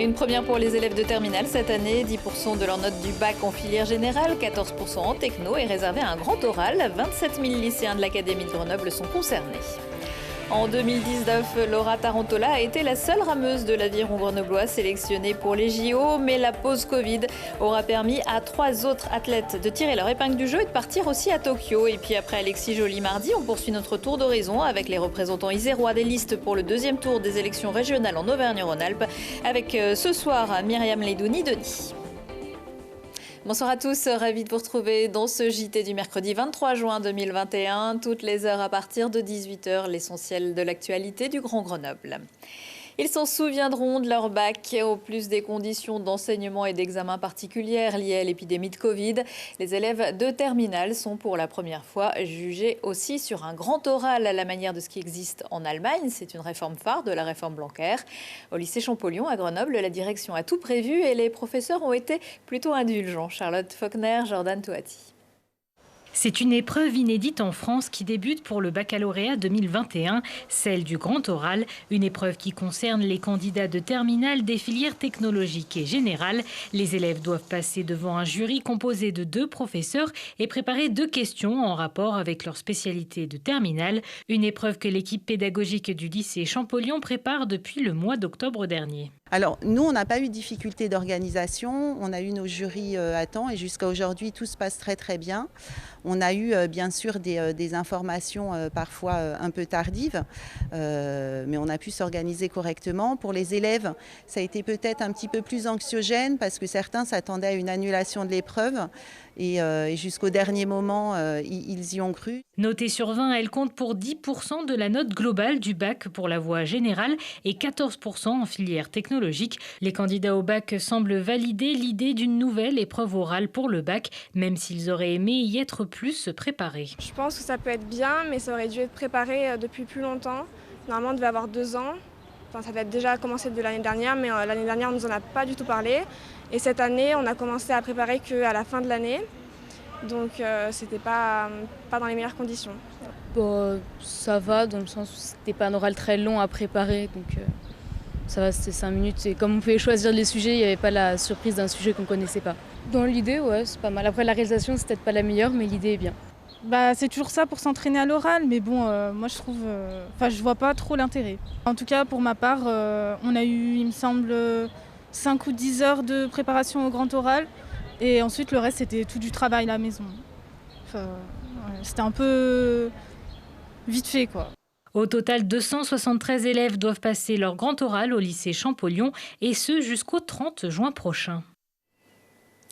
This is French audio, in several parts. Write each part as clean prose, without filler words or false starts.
Une première pour les élèves de terminale cette année. 10% de leurs notes du bac en filière générale, 14% en techno est réservé à un grand oral. 27 000 lycéens de l'Académie de Grenoble sont concernés. En 2019, Laura Tarantola a été la seule rameuse de l'aviron grenoblois sélectionnée pour les JO, mais la pause Covid aura permis à 3 autres athlètes de tirer leur épingle du jeu et de partir aussi à Tokyo. Et puis après Alexis Joly mardi, on poursuit notre tour d'horizon avec les représentants isérois des listes pour le deuxième tour des élections régionales en Auvergne-Rhône-Alpes avec ce soir Myriam Leidouni-Denis. Bonsoir à tous, ravi de vous retrouver dans ce JT du mercredi 23 juin 2021, toutes les heures à partir de 18h, l'essentiel de l'actualité du Grand Grenoble. Ils s'en souviendront de leur bac, au plus des conditions d'enseignement et d'examen particulières liées à l'épidémie de Covid. Les élèves de terminale sont pour la première fois jugés aussi sur un grand oral à la manière de ce qui existe en Allemagne. C'est une réforme phare de la réforme Blanquer. Au lycée Champollion à Grenoble, la direction a tout prévu et les professeurs ont été plutôt indulgents. Charlotte Faulkner, Jordan Touati. C'est une épreuve inédite en France qui débute pour le baccalauréat 2021, celle du grand oral, une épreuve qui concerne les candidats de terminale des filières technologiques et générales. Les élèves doivent passer devant un jury composé de 2 professeurs et préparer 2 questions en rapport avec leur spécialité de terminale, une épreuve que l'équipe pédagogique du lycée Champollion prépare depuis le mois d'octobre dernier. Alors, nous, on n'a pas eu de difficulté d'organisation. On a eu nos jurys à temps et jusqu'à aujourd'hui, tout se passe très, très bien. On a eu, bien sûr, des informations parfois un peu tardives, mais on a pu s'organiser correctement. Pour les élèves, ça a été peut-être un petit peu plus anxiogène parce que certains s'attendaient à une annulation de l'épreuve et jusqu'au dernier moment, ils y ont cru. Notée sur 20, elle compte pour 10% de la note globale du bac pour la voie générale et 14% en filière technologique. Les candidats au bac semblent valider l'idée d'une nouvelle épreuve orale pour le bac, même s'ils auraient aimé y être plus préparés. Je pense que ça peut être bien, mais ça aurait dû être préparé depuis plus longtemps. Normalement, on devait avoir 2 ans. Enfin, ça devait être déjà commencé de l'année dernière, mais l'année dernière, on ne nous en a pas du tout parlé. Et cette année, on a commencé à préparer qu'à la fin de l'année. Donc, c'était pas dans les meilleures conditions. Bon, ça va, dans le sens où c'était pas un oral très long à préparer. Donc, ça va, c'était 5 minutes. Et comme on pouvait choisir les sujets, il n'y avait pas la surprise d'un sujet qu'on ne connaissait pas. Dans l'idée, ouais, c'est pas mal. Après, la réalisation, c'est peut-être pas la meilleure, mais l'idée est bien. C'est toujours ça pour s'entraîner à l'oral, mais bon, moi je trouve, je vois pas trop l'intérêt. En tout cas, pour ma part, on a eu, il me semble, 5 ou 10 heures de préparation au grand oral, et ensuite le reste c'était tout du travail à la maison. C'était un peu vite fait, quoi. Au total, 273 élèves doivent passer leur grand oral au lycée Champollion, et ce jusqu'au 30 juin prochain.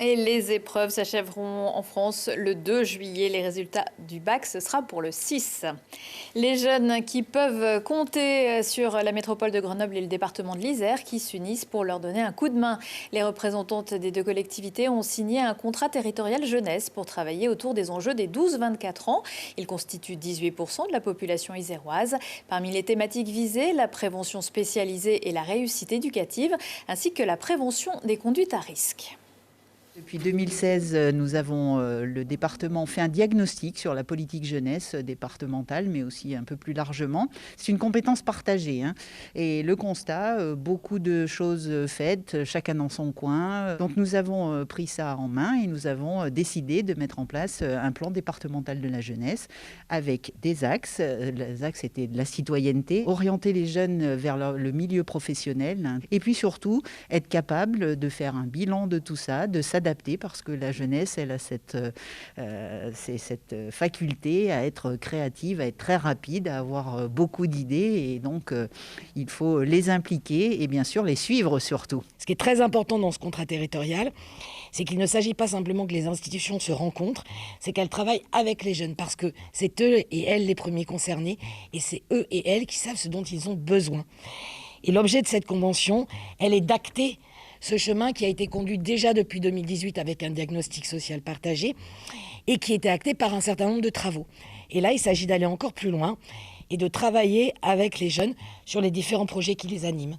Et les épreuves s'achèveront en France le 2 juillet. Les résultats du bac, ce sera pour le 6. Les jeunes qui peuvent compter sur la métropole de Grenoble et le département de l'Isère qui s'unissent pour leur donner un coup de main. Les représentantes des 2 collectivités ont signé un contrat territorial jeunesse pour travailler autour des enjeux des 12-24 ans. Ils constituent 18% de la population iséroise. Parmi les thématiques visées, la prévention spécialisée et la réussite éducative, ainsi que la prévention des conduites à risque. Depuis 2016, nous avons, le département fait un diagnostic sur la politique jeunesse départementale, mais aussi un peu plus largement. C'est une compétence partagée. Et le constat, beaucoup de choses faites, chacun dans son coin. Donc nous avons pris ça en main et nous avons décidé de mettre en place un plan départemental de la jeunesse avec des axes. Les axes étaient de la citoyenneté, orienter les jeunes vers le milieu professionnel et puis surtout être capable de faire un bilan de tout ça, de s'adapter parce que la jeunesse, elle a cette faculté à être créative, à être très rapide, à avoir beaucoup d'idées et donc il faut les impliquer et bien sûr les suivre surtout. Ce qui est très important dans ce contrat territorial, c'est qu'il ne s'agit pas simplement que les institutions se rencontrent, c'est qu'elles travaillent avec les jeunes parce que c'est eux et elles les premiers concernés et c'est eux et elles qui savent ce dont ils ont besoin. Et l'objet de cette convention, elle est d'acter ce chemin qui a été conduit déjà depuis 2018 avec un diagnostic social partagé et qui était acté par un certain nombre de travaux. Et là, il s'agit d'aller encore plus loin et de travailler avec les jeunes sur les différents projets qui les animent.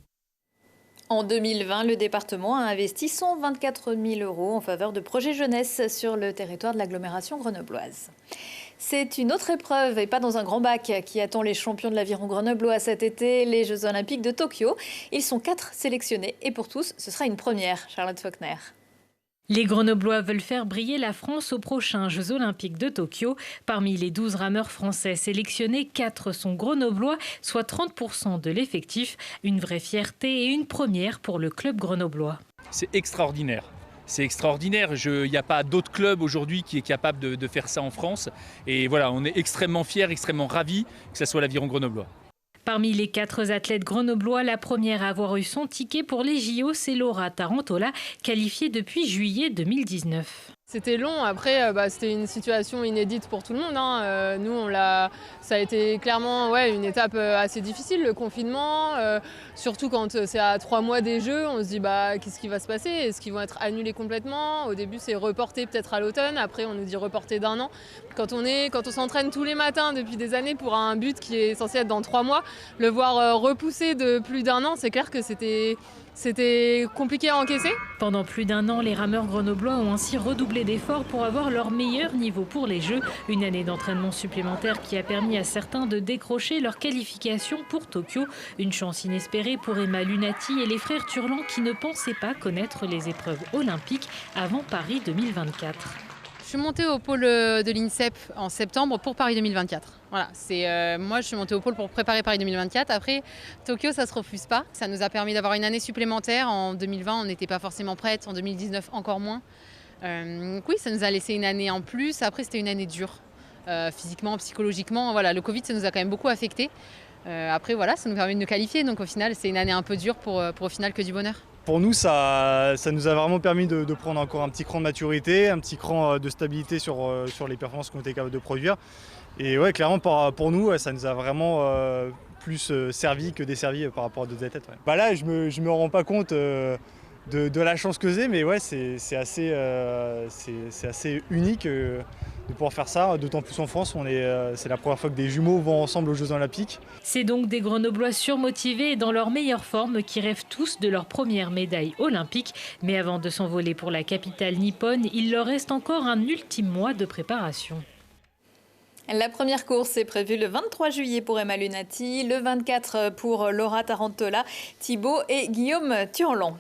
En 2020, le département a investi 124 000 € en faveur de projets jeunesse sur le territoire de l'agglomération grenobloise. C'est une autre épreuve et pas dans un grand bac qui attend les champions de l'aviron grenoblois cet été, les Jeux Olympiques de Tokyo. Ils sont 4 sélectionnés et pour tous, ce sera une première. Charlotte Faulkner. Les Grenoblois veulent faire briller la France aux prochains Jeux Olympiques de Tokyo. Parmi les 12 rameurs français sélectionnés, 4 sont grenoblois, soit 30% de l'effectif. Une vraie fierté et une première pour le club grenoblois. C'est extraordinaire. C'est extraordinaire. Il n'y a pas d'autre club aujourd'hui qui est capable de faire ça en France. Et voilà, on est extrêmement fiers, extrêmement ravis que ce soit l'aviron grenoblois. Parmi les 4 athlètes grenoblois, la première à avoir eu son ticket pour les JO, c'est Laura Tarantola, qualifiée depuis juillet 2019. C'était long, après c'était une situation inédite pour tout le monde. Nous, ça a été clairement une étape assez difficile, le confinement. Surtout quand c'est à 3 mois des Jeux, on se dit qu'est-ce qui va se passer? Est-ce qu'ils vont être annulés complètement? Au début, c'est reporté peut-être à l'automne, après on nous dit reporté d'1 an. Quand on s'entraîne tous les matins depuis des années pour un but qui est censé être dans 3 mois, le voir repousser de plus d'1 an, c'est clair que c'était compliqué à encaisser. Pendant plus d'1 an, les rameurs grenoblois ont ainsi redoublé d'efforts pour avoir leur meilleur niveau pour les Jeux. Une année d'entraînement supplémentaire qui a permis à certains de décrocher leur qualification pour Tokyo. Une chance inespérée pour Emma Lunati et les frères Turlan qui ne pensaient pas connaître les épreuves olympiques avant Paris 2024. Je suis montée au pôle de l'INSEP en septembre pour Paris 2024. Voilà, moi je suis montée au pôle pour préparer Paris 2024. Après, Tokyo, ça ne se refuse pas. Ça nous a permis d'avoir une année supplémentaire. En 2020, on n'était pas forcément prête. En 2019, encore moins. Oui, ça nous a laissé une année en plus. Après, c'était une année dure. Physiquement, psychologiquement. Voilà, le Covid, ça nous a quand même beaucoup affecté. Après, voilà, ça nous permet de nous qualifier. Donc au final, c'est une année un peu dure pour au final que du bonheur. Pour nous, ça nous a vraiment permis de prendre encore un petit cran de maturité, un petit cran de stabilité sur les performances qu'on était capable de produire. Et ouais, clairement, pour nous, ça nous a vraiment plus servi que desservi par rapport à d'autres athlètes. Ouais. Là, je me rends pas compte de la chance que j'ai, mais ouais, c'est assez unique de pouvoir faire ça, d'autant plus en France, c'est la première fois que des jumeaux vont ensemble aux Jeux Olympiques. C'est donc des Grenoblois surmotivés et dans leur meilleure forme qui rêvent tous de leur première médaille olympique. Mais avant de s'envoler pour la capitale nippone, il leur reste encore un ultime mois de préparation. La première course est prévue le 23 juillet pour Emma Lunati, le 24 pour Laura Tarantola, Thibaut et Guillaume Turlan.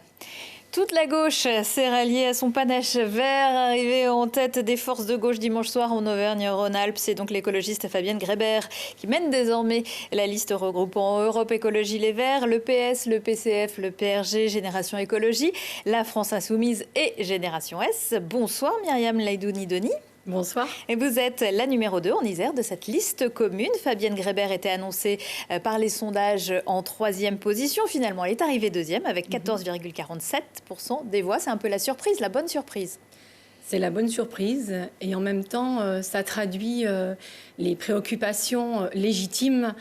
Toute la gauche s'est ralliée à son panache vert, arrivé en tête des forces de gauche dimanche soir en Auvergne-Rhône-Alpes. C'est donc l'écologiste Fabienne Grébert qui mène désormais la liste regroupant Europe Écologie Les Verts, le PS, le PCF, le PRG, Génération Écologie, la France Insoumise et Génération S. Bonsoir Myriam Laidouni-Denis. Bonsoir. Et vous êtes la numéro 2 en Isère de cette liste commune. Fabienne Grébert était annoncée par les sondages en 3e position. Finalement, elle est arrivée 2e avec 14,47% des voix. C'est un peu la surprise, la bonne surprise. C'est la bonne surprise et en même temps, ça traduit les préoccupations légitimes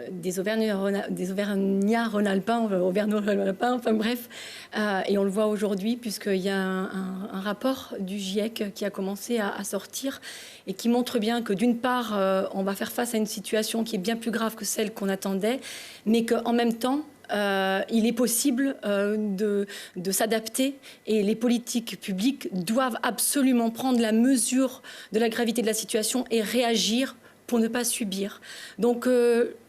des Auvergnats-Rhône-Alpins, enfin bref. Et on le voit aujourd'hui puisqu'il y a un rapport du GIEC qui a commencé à sortir et qui montre bien que d'une part, on va faire face à une situation qui est bien plus grave que celle qu'on attendait, mais qu'en même temps, il est possible de s'adapter et les politiques publiques doivent absolument prendre la mesure de la gravité de la situation et réagir pour ne pas subir. Donc,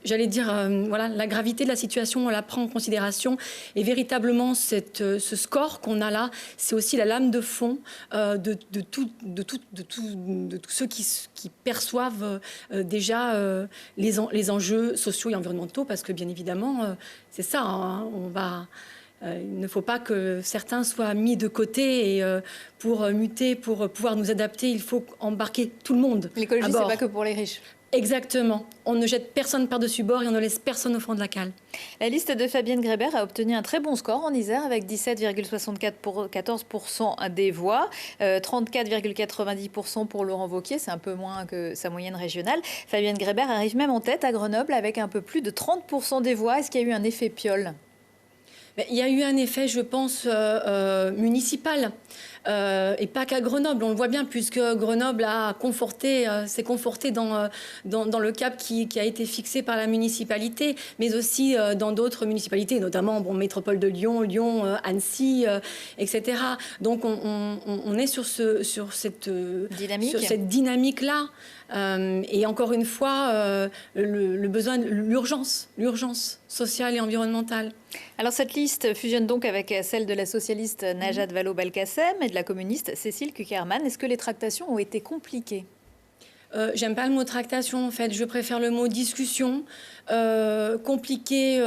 j'allais dire, voilà, la gravité de la situation, on la prend en considération. Et véritablement, ce score qu'on a là, c'est aussi la lame de fond de tous ceux qui perçoivent déjà les enjeux sociaux et environnementaux, parce que bien évidemment, c'est ça, hein, il ne faut pas que certains soient mis de côté et pour muter, pour pouvoir nous adapter, il faut embarquer tout le monde. L'écologie, c'est pas que pour les riches. Exactement. On ne jette personne par-dessus bord et on ne laisse personne au fond de la cale. La liste de Fabienne Grébert a obtenu un très bon score en Isère avec 17,74% des voix, 34,90% pour Laurent Wauquiez, c'est un peu moins que sa moyenne régionale. Fabienne Grébert arrive même en tête à Grenoble avec un peu plus de 30% des voix. Est-ce qu'il y a eu un effet Piolle ? Il y a eu un effet, je pense, municipal. et pas qu'à Grenoble. On le voit bien puisque Grenoble s'est conforté dans le cap qui a été fixé par la municipalité, mais aussi dans d'autres municipalités, notamment Métropole de Lyon, Annecy, etc. Donc on est sur cette dynamique-là. Et encore une fois, le besoin, l'urgence sociale et environnementale. Alors cette liste fusionne donc avec celle de la socialiste Najat Vallaud-Belkacem et de la communiste Cécile Cukierman. Est-ce que les tractations ont été compliquées ? J'aime pas le mot tractation en fait, je préfère le mot discussion. Compliqué,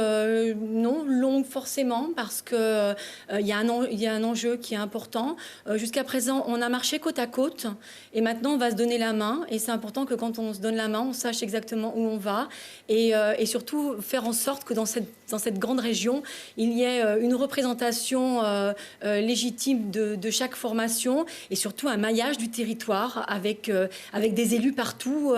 non, longue forcément, parce que il y a un enjeu qui est important. Jusqu'à présent, on a marché côte à côte, et maintenant on va se donner la main. Et c'est important que quand on se donne la main, on sache exactement où on va, et surtout faire en sorte que dans cette grande région, il y ait une représentation légitime de chaque formation, et surtout un maillage du territoire avec des élus partout.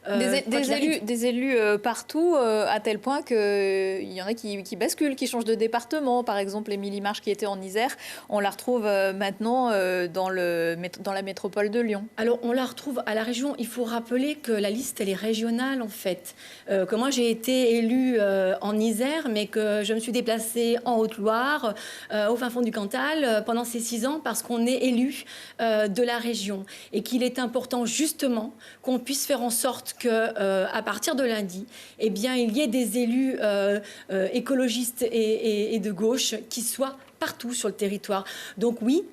Des élus partout, à tel point qu'il y en a qui basculent, qui changent de département. Par exemple, Émilie Marche, qui était en Isère, on la retrouve maintenant dans la métropole de Lyon. Alors, on la retrouve à la région. Il faut rappeler que la liste, elle est régionale, en fait. Que moi, j'ai été élue en Isère, mais que je me suis déplacée en Haute-Loire, au fin fond du Cantal, pendant ces 6 ans, parce qu'on est élu de la région. Et qu'il est important, justement, qu'on puisse faire en sorte que, à partir de lundi, eh bien, il y ait des élus écologistes et de gauche qui soient partout sur le territoire. Donc oui,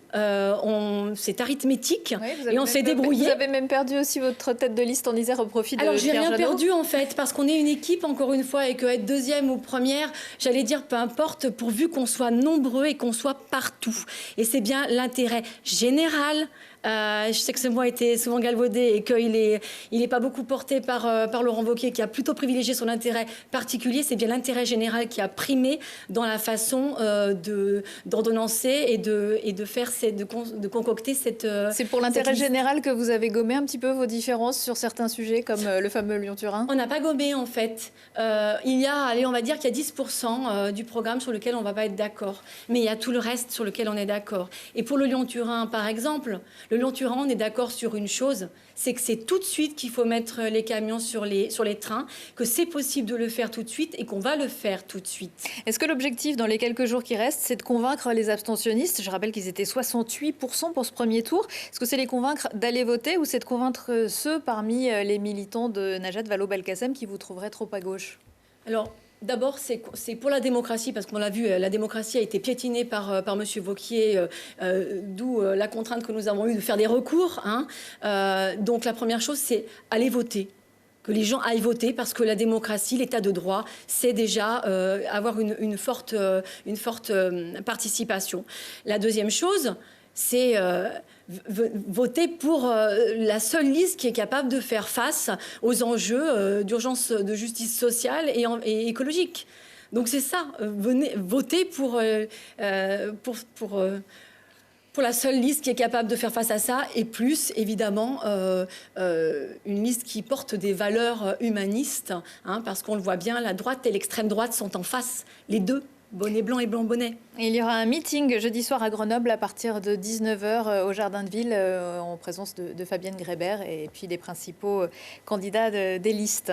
c'est arithmétique, et on s'est débrouillé. Vous avez même perdu aussi votre tête de liste en Isère au profit de Pierre Jadot. Alors j'ai rien perdu en fait, parce qu'on est une équipe encore une fois, et que être deuxième ou première, j'allais dire peu importe, pourvu qu'on soit nombreux et qu'on soit partout. Et c'est bien l'intérêt général. Je sais que ce mot a été souvent galvaudé et qu'il est pas beaucoup porté par Laurent Wauquiez, qui a plutôt privilégié son intérêt particulier. C'est bien l'intérêt général qui a primé dans la façon d'ordonnancer et de concocter cette... C'est pour l'intérêt général que vous avez gommé un petit peu vos différences sur certains sujets, comme le fameux Lyon-Turin ? On n'a pas gommé, en fait. Il y a, on va dire qu'il y a 10% du programme sur lequel on ne va pas être d'accord. Mais il y a tout le reste sur lequel on est d'accord. Et pour le Lyon-Turin, par exemple... Le Lyon-Turin, on est d'accord sur une chose, c'est que c'est tout de suite qu'il faut mettre les camions sur les trains, que c'est possible de le faire tout de suite et qu'on va le faire tout de suite. Est-ce que l'objectif, dans les quelques jours qui restent, c'est de convaincre les abstentionnistes ? Je rappelle qu'ils étaient 68% pour ce premier tour. Est-ce que c'est les convaincre d'aller voter, ou c'est de convaincre ceux parmi les militants de Najat Vallaud-Belkacem qui vous trouveraient trop à gauche ? Alors, d'abord, c'est pour la démocratie, parce qu'on l'a vu, la démocratie a été piétinée par M. Wauquiez, d'où la contrainte que nous avons eue de faire des recours. Donc la première chose, c'est aller voter. Que les gens aillent voter, parce que la démocratie, l'état de droit, c'est déjà avoir une forte participation. La deuxième chose, c'est voter pour la seule liste qui est capable de faire face aux enjeux d'urgence de justice sociale et écologique. Donc c'est ça, venez voter pour la seule liste qui est capable de faire face à ça, et plus évidemment une liste qui porte des valeurs humanistes, parce qu'on le voit bien, la droite et l'extrême droite sont en face, les deux. Bonnet blanc et blanc bonnet. Il y aura un meeting jeudi soir à Grenoble à partir de 19h au Jardin de Ville en présence de Fabienne Grébert et puis des principaux candidats des listes.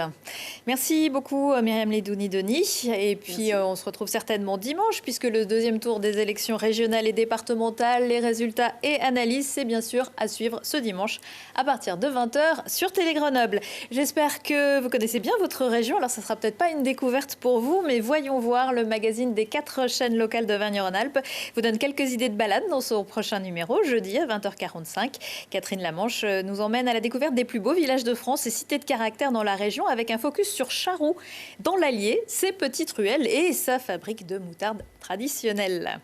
Merci beaucoup Myriam Ledouni-Denis. Et puis on se retrouve certainement dimanche, puisque le deuxième tour des élections régionales et départementales, les résultats et analyses, c'est bien sûr à suivre ce dimanche à partir de 20h sur Télé Grenoble. J'espère que vous connaissez bien votre région. Alors ça ne sera peut-être pas une découverte pour vous, mais voyons voir, le magazine des 4 chaînes locales d'Auvergne-Rhône-Alpes vous donne quelques idées de balade dans son prochain numéro, jeudi à 20h45. Catherine Lamanche nous emmène à la découverte des plus beaux villages de France et cités de caractère dans la région, avec un focus sur Charroux, dans l'Allier, ses petites ruelles et sa fabrique de moutarde traditionnelle.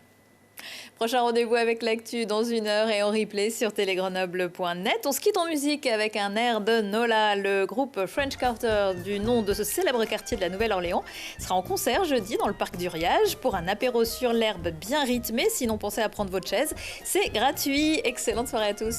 Prochain rendez-vous avec l'actu dans 1 heure et en replay sur télégrenoble.net. On se quitte en musique avec un air de Nola. Le groupe French Quarter, du nom de ce célèbre quartier de la Nouvelle-Orléans, sera en concert jeudi dans le parc du Riage pour un apéro sur l'herbe bien rythmé. Sinon, pensez à prendre votre chaise. C'est gratuit. Excellente soirée à tous.